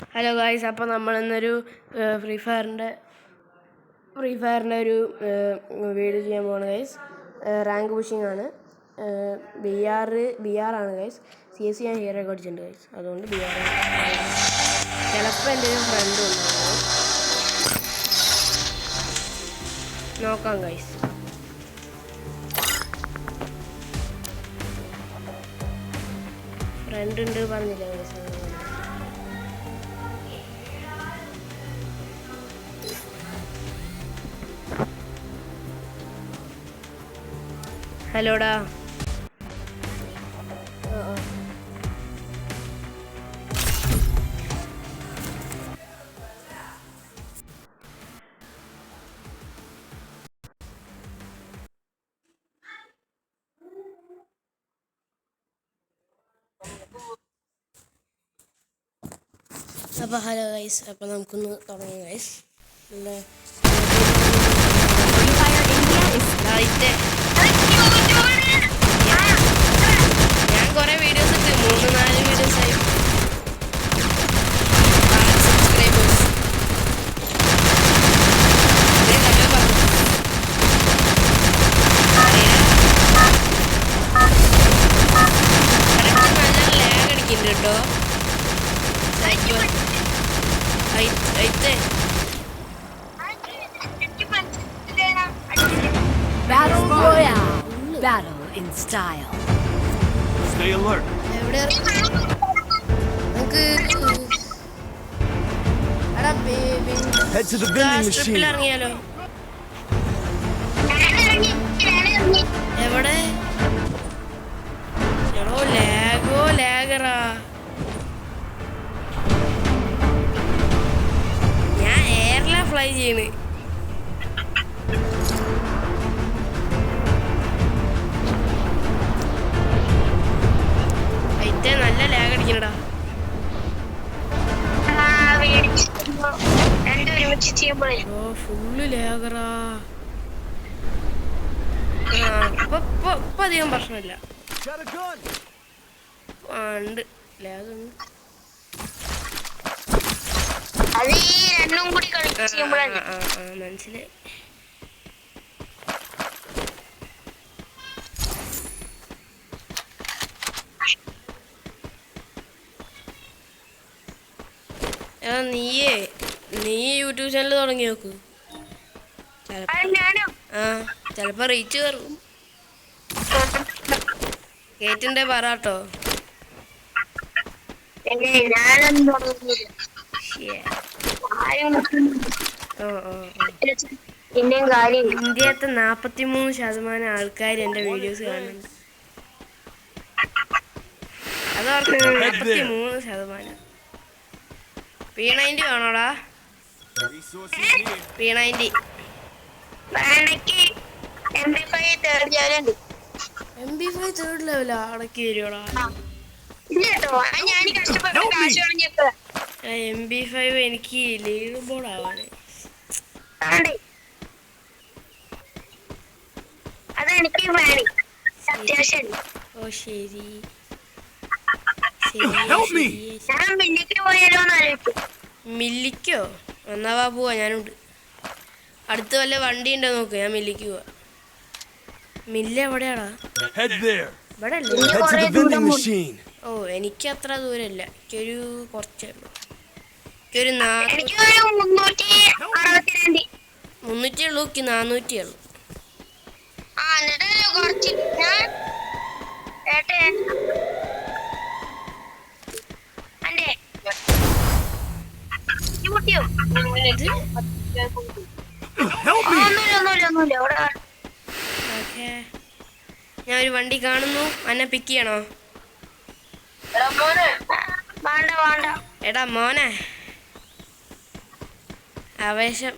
Hello guys, അപ്പോൾ നമ്മളിന്നൊരു free ഫയറിൻ്റെ ഒരു video ചെയ്യാൻ പോവാണ് ഗൈസ്. റാങ്ക് പുഷിംഗ് ആണ്. ബി ആർ ആണ് ഗൈസ്. CS ഞാൻ ഹീറോ അടിച്ചിട്ടുണ്ട് ഗൈസ്. അതുകൊണ്ട് ബി ആർ ചിലപ്പോൾ എൻ്റെ ഒരു ഫ്രണ്ട് ഉണ്ടാവും. നോക്കാം ഗൈസ്. ഫ്രണ്ട് ഉണ്ട് പറഞ്ഞില്ല ഗൈസ്. ഹലോടാ. അപ്പോൾ ഹലോ ഗൈസ്, അപ്പോൾ നമുക്കൊന്ന് തുടങ്ങാം ഗൈസ്. ഞാൻ കുറേ വീഡിയോസ് ഇട്ട് 3-4 വീഡിയോസ് ആയി. സബ്സ്ക്രൈബേഴ്സ് നല്ല ലാഗ് അടിക്കുന്നുണ്ട് കേട്ടോ. Battle Royale. Battle in style. Stay alert. Head to the vending machine. ഇറങ്ങിയാലോ? എവിടെ? ലാഗറാ. ഞാൻ എയറിലാ ഫ്ലൈ ചെയ്യണ്. നല്ല ലാഗ് അടിക്കണടാ. ഫുള്ള് ലാഗറാ. ഇപ്പൊ അധികം പ്രശ്നമില്ല. ഉണ്ട് ലാഗ് മനസ്സിലായി. നീ യൂട്യൂബ് ചാനൽ തുടങ്ങി നോക്ക്. ചിലപ്പോ റീച്ച് കയറും. കേട്ടിന്റെ പറയാട്ടോ. ഇന്ത്യത്തെ 43% ആൾക്കാർ എന്റെ വീഡിയോസ് കാണുന്നുണ്ട്. അതോർക്ക് 43%. P90 വേണോടാ? P90 MP5 third ലെവലാ. അടക്കി വരുവാടാ. MP5 എനിക്ക് ലീഡ് ബോർഡ് ആവാണ്. ഓ ശരി. മില്ലിക്കോ? എന്നാ പോവാ, ഞാനുണ്ട്. അടുത്ത് വല്ല വണ്ടി ഉണ്ടോ നോക്ക്, ഞാൻ മില്ലിക്ക് പോവാ. മില്ല് എവിടെയാടാ? ഇവിടെ ഓ എനിക്ക് അത്ര ദൂരമില്ല. എനിക്കൊരു കുറച്ചേ ഉള്ളൂ. എനിക്കൊരു 300 ഉള്ളൂ. 400 ഉള്ളൂ. ഞാൻ ഒരു വണ്ടി കാണുന്നു. എന്നെ പിക്ക് ചെയ്യണോ? എടാ മോനെ, ആവേശം.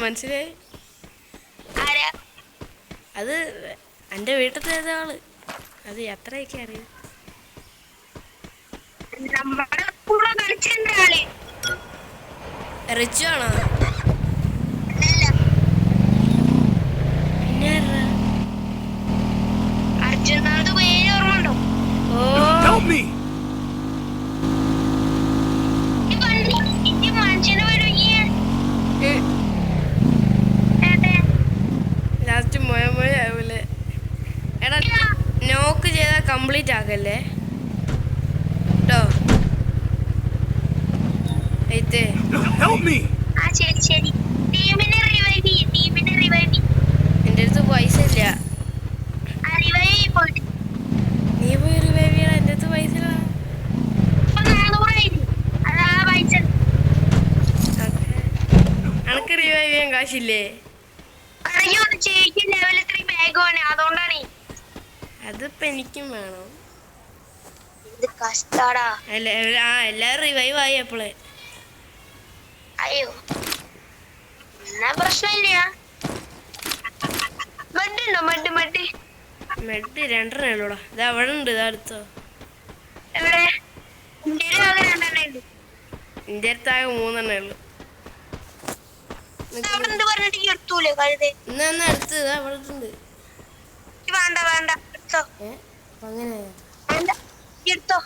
മനസ്സിലായി. അത് എൻ്റെ വീട്ടിലത്തെ ഏതാള്. അത് എത്രയൊക്കെ അറിയാം. റിച്ചു ആണോ? പിന്നെ അർജുനാഥ് പേര് ഓർമ്മ ഉണ്ടോ? ഓ കംപ്ലീറ്റ് ആക്കല്ലേ കേട്ടോ. అయితే Help me! ശരി ടീമിനെ റിവൈവ് എൻ്റെ അടുത്ത് പൈസ ഇല്ല. റിവൈവ് പോയിട്ട് നീ പോയി റിവൈവ് ചെയ്യണം. എൻ്റെ അടുത്ത് പൈസ ഇല്ല. ഇപ്പൊ 400 അതാ പൈസ. അനക്ക് റിവൈവ് ചെയ്യാൻ കാശില്ലേ? അയ്യോ ചേച്ചി ലെവൽ 3 ബാഗാണ് അതുകൊണ്ടാണ്. അതിപ്പോ എനിക്കും വേണം. ഇത് കഷ്ടാടാ. എല്ലാരും റിവൈവ് ആയി അപ്പോളെ. അയ്യോ എന്നാ പ്രശ്നമില്ല. മഡുണ്ടോ മഡ് മെഡ് 2 ഉള്ളൂടാ. ഇത് അവിടെ ഉണ്ട്. ഇത് അടുത്തോ എവിടെ? ഇന്ത്യയിൽ ആകെ 2 ഉണ്ട്. എൻ്റെ അടുത്ത് ആകെ 3 ഉള്ളു. അവിടെ എന്ത് പറഞ്ഞിട്ട് എടുത്തൂലേ കഴുതേ? ഇന്ന് അടുത്ത് ഇതാ അവിടെ ഉണ്ട്. വേണ്ട എടുത്തോ. അങ്ങനെ വേണ്ട എടുത്തോ.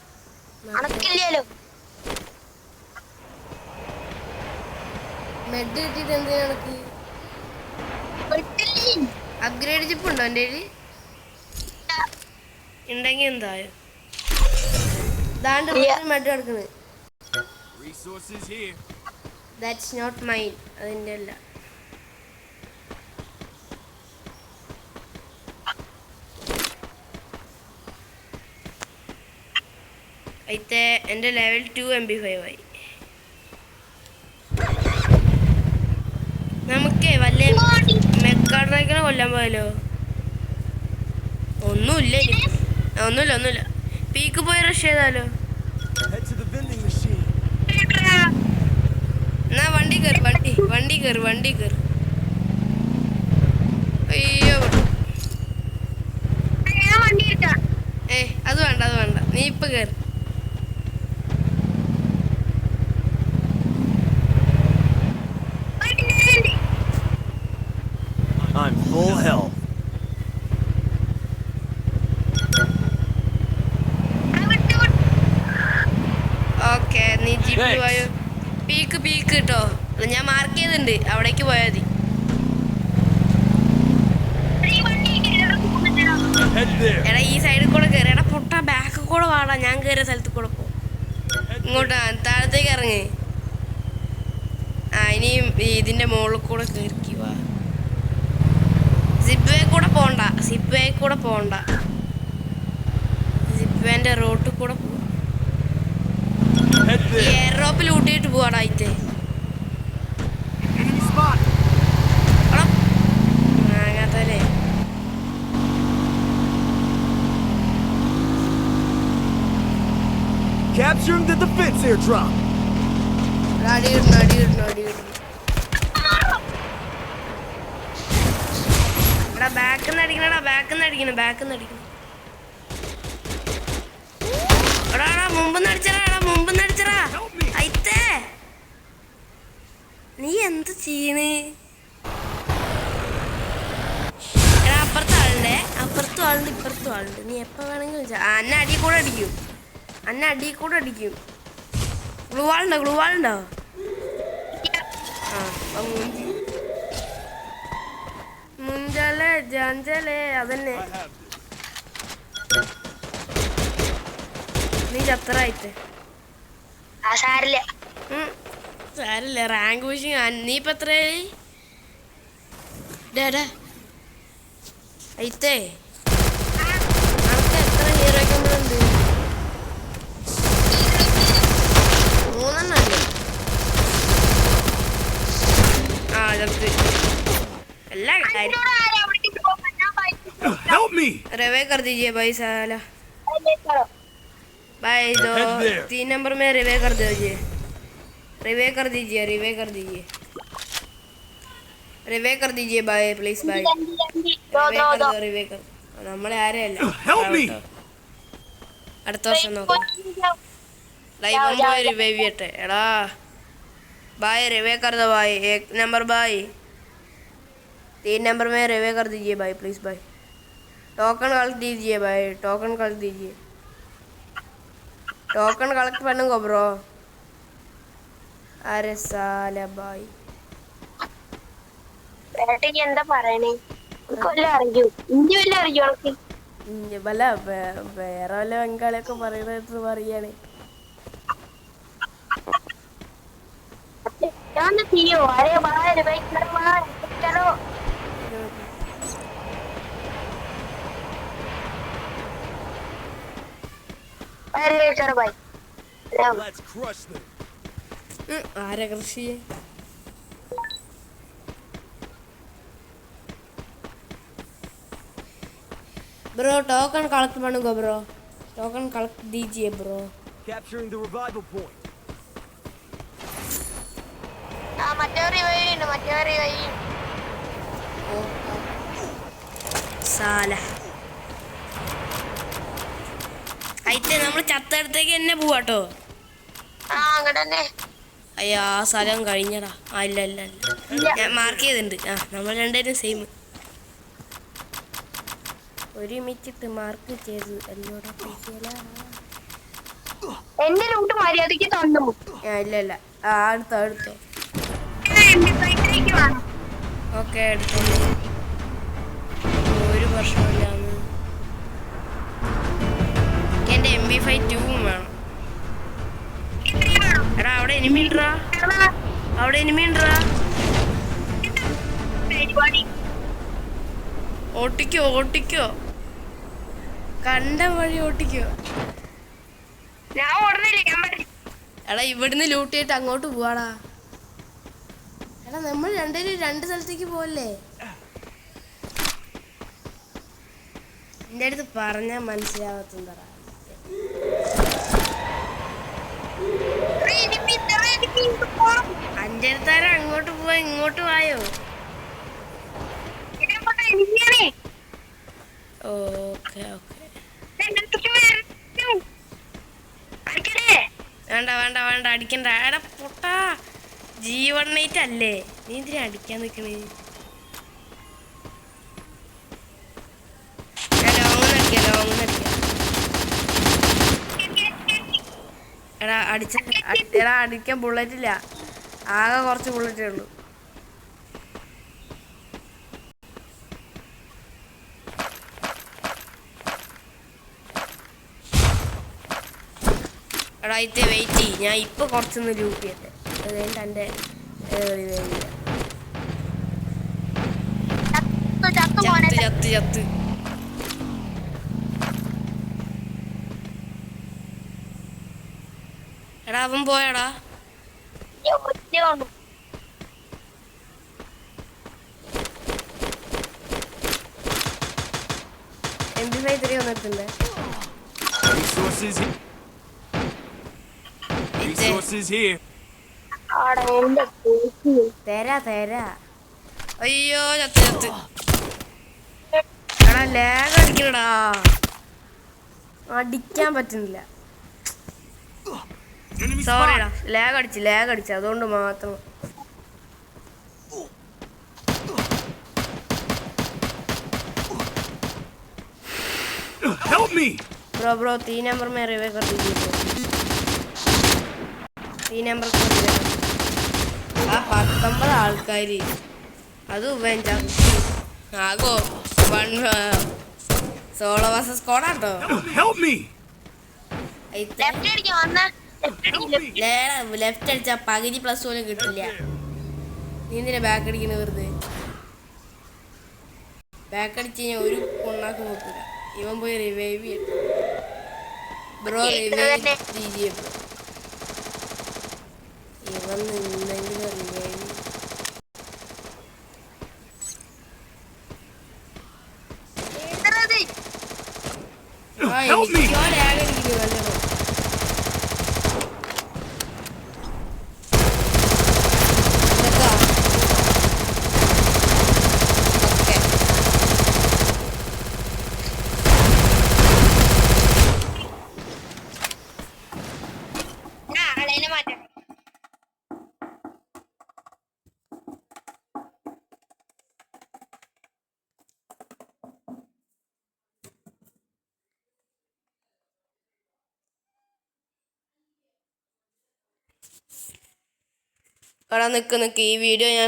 അണക്കില്ലല്ലോ. മെഡ് കിട്ടിയിട്ട് എന്തിനാ കണക്ക്? അപ്ഗ്രേഡ് ചിപ്പ് ഉണ്ടോ എൻ്റെ കയ്യിൽ? ഉണ്ടെങ്കിൽ എന്തായോ ദാണ്ട് മെഡ് കിടക്കുന്നത്. Resources here. That's not mine. അതിൻ്റെ അല്ല. అయితే എൻ്റെ ലെവൽ 2 MP5 ആയി. നമുക്കേ വല്ല മെക്കാഡ്രൈക്കിനെ കൊല്ലാൻ പോയാലോ? ഒന്നുമില്ല. പീക്ക് പോയി റഷ് ചെയ്താലോ? Head to the vending machine. എന്നാ വണ്ടി കയറി. അയ്യോ വണ്ടി എടുക്കാം. അത് വേണ്ട. നീ ഇപ്പൊ കയറി. I'm full health. ഓക്കെ നീ ജീപ്പിൽ പോയോ? പീക്ക് കേട്ടോ. ഞാൻ മാർക്ക് ചെയ്തിട്ടുണ്ട്. അവിടേക്ക് പോയാൽ മതി. Head there. എടാ ഈ സൈഡിൽ കൂടെ കയറി. എടാ പൊട്ടാ ബാക്കിൽ കൂടെ വാടാ. ഞാൻ കയറിയ സ്ഥലത്ത് കൂടെ പോ. ഇങ്ങോട്ടാ താഴത്തേക്ക് ഇറങ്ങി. ഇനിയും ഇതിന്റെ മുകളിൽ കൂടെ കയറി വാ. സിപ്പ് വേ കൂടെ പോണ്ട. സിപ്പ് വേന്റെ റോട്ടിൽ കൂടെ പോവാ. Head there. എയർ ഡ്രോപ്പിൽ ഊട്ടിയിട്ട് പോവാടാ. ആയിട്ട് Enemy spot. അങ്ങനത്തല്ലേ. Capturing the defense airdrop. അടിയിടുന്നു. എടാ ബാക്കിന്ന് അടിക്കണം. എടാ മുമ്പ് അടിച്ചടാ. അയിത്തേ നീ എന്ത് ചെയ്യണ്? എടാ അപ്പുറത്തും ആളുണ്ട് ഇപ്പുറത്തും ആളുണ്ട്. നീ എപ്പോ വേണമെങ്കിലും അന്നെ അടിയിൽ കൂടെ അടിക്കും. ഗ്ലൂ വാളുണ്ടോ? മുഞ്ചാലേ ജാഞ്ചാലേ അതന്നെ. നീ ചത്തറായിട്ട് സാരില്ല. Rank pushing. നീ ഇപ്പൊ എത്രയായി? അയിത്തേ അനക്ക് എത്ര ഹീറോ ഉണ്ട്? 3 അല്ലേ? ചത്ത് എല്ലാ കാര്യം. Help me. रिवे कर दीजिए भाई साला. भाई दो 3 नंबर में रिवे कर दीजिए. रिवे कर दीजिए भाई प्लीज भाई. रिवे कर. നമ്മളെ ആരെയല്ല. അടുത്ത വർഷം നോക്കാം. ലൈവ് പോയി റിവൈവ് ചെയ്യട്ടെ. എടാ भाई रिवे कर दो भाई. 1 नंबर भाई 3 नंबर में रिवे कर दीजिए भाई प्लीज भाई. टोकन कलेक्ट दीजिए भाई. टोकन कलेक्ट பண்ணுங்க ബ്രോ. अरे साला भाई എന്താ പറയണേ? കൊല്ലം അറിയോ? ഇനി വല്ല അറിയോ? വല്ല വേറെ വല്ല ബംഗാളിയൊക്കെ പറയുന്നത് പറയാണ്. ¿Dónde tío? Arre, madre, ve, claro. Arre, chalo, bye. Let's crush them. ആരാ കൃഷി? ബ്രോ ടോക്കൺ കളക്ട് பண்ணுங்க ബ്രോ. ടോക്കൺ കളക്ട് दीजिए bro. Capturing the revival point. മറ്റേ revive. സാല అయితే നമ്മൾ ചത്തടത്തേക്ക് തന്നെ പോവാട്ടോ. അങ്ങോട്ട് തന്നെ. അയ്യോ ആ സ്ഥലം കഴിഞ്ഞടാ. ഇല്ല ഞാൻ മാർക്ക് ചെയ്തിട്ടുണ്ട്. നമ്മൾ രണ്ടുപേരും സെയിം ഒരുമിച്ചിട്ട് മാർക്ക് ചെയ്തു. എന്നോടാ പൈസ എന്റെ ലൂട്ട് മര്യാദക്ക് തന്നു. ഇല്ല അടുത്തോ. ഓക്കെ എടുത്തോ. ഒരു പ്രശ്നമില്ലാന്ന്. എൻ്റെ MP5 2 വേണം. എടാ അവിടെ എനിമി ഉണ്ടറാ. ഓട്ടിക്കോ കണ്ട വഴി ഓട്ടിക്കോ. ഞാൻ ഓടുന്നില്ല, ഞാൻ പറഞ്ഞു. എടാ ഇവിടുന്ന് ലൂട്ട് ചെയ്തിട്ട് അങ്ങോട്ട് പോവാടാ. എടാ നമ്മൾ രണ്ടുപേരും രണ്ട് സ്ഥലത്തേക്ക് പോവല്ലേ. എൻ്റെ അടുത്ത് പറഞ്ഞാൽ മനസ്സിലാവത്തുണ്ടടാ. അഞ്ചെടുത്താരം അങ്ങോട്ട് പോവാ, ഇങ്ങോട്ട് വായോ. ഓക്കെ വേണ്ട അടിക്കണ്ട. എടാ പൊട്ടാ G1 അല്ലേ, നീ എന്തിനാ അടിക്കാൻ നിക്കണേ? ലോങ് എടാ അടിക്കാൻ ബുള്ളറ്റ് ഇല്ല, ആകെ കുറച്ച് ബുള്ളറ്റേ ഉള്ളൂ. എടാ ഇത് വെയിറ്റ് ചെയ്യ്, ഞാൻ ഇപ്പൊ കുറച്ചൊന്ന് ലൂട്ട് ചെയ്യട്ടെ. അത് കഴിഞ്ഞിട്ട് എൻ്റെ ചത്ത് എടാ അവൻ പോയടാ. MP5 3 വന്നിട്ടുണ്ട്. Resources here. തരാ. അയ്യോ ചത്ത്. എടാ ലാഗ് അടിക്കണടാ, അടിക്കാൻ പറ്റുന്നില്ല. സോറിടാ, ലാഗ് അടിച്ച് അതുകൊണ്ട് മാത്രം. Help me. ब्रो 3 नंबर में रिवे कर दीजिए ब्रो. 3 नंबर को रिवे कर. ആ 19 ആൾക്കാര് അത് ആകോ സോളോ വേഴ്സസ് സ്ക്വാഡ് ആട്ടോ. Help me. ലെഫ്റ്റ് അടിച്ചാ പകുതി പ്ലസ് പോലും കിട്ടില്ല. നീ എന്തിനാ ബാക്ക് അടിക്കണ വെറുതെ? ബാക്ക് അടിച്ച് കഴിഞ്ഞാൽ ഒരു കൊണ്ണാക്ക് നോക്കില്ല. ഇവൻ പോയി റിവൈവ് ചെയ്യും ബ്രോ. റിവൈവ് ചെയ്യും ബ്രോ. ഇവൻ നിന്നെങ്കിലും റിവൈവ്. എനിക്കോ ലാഗ് അടിക്കുന്നു നല്ലോണം. എടാ നിക്ക് ഈ വീഡിയോ ഞാൻ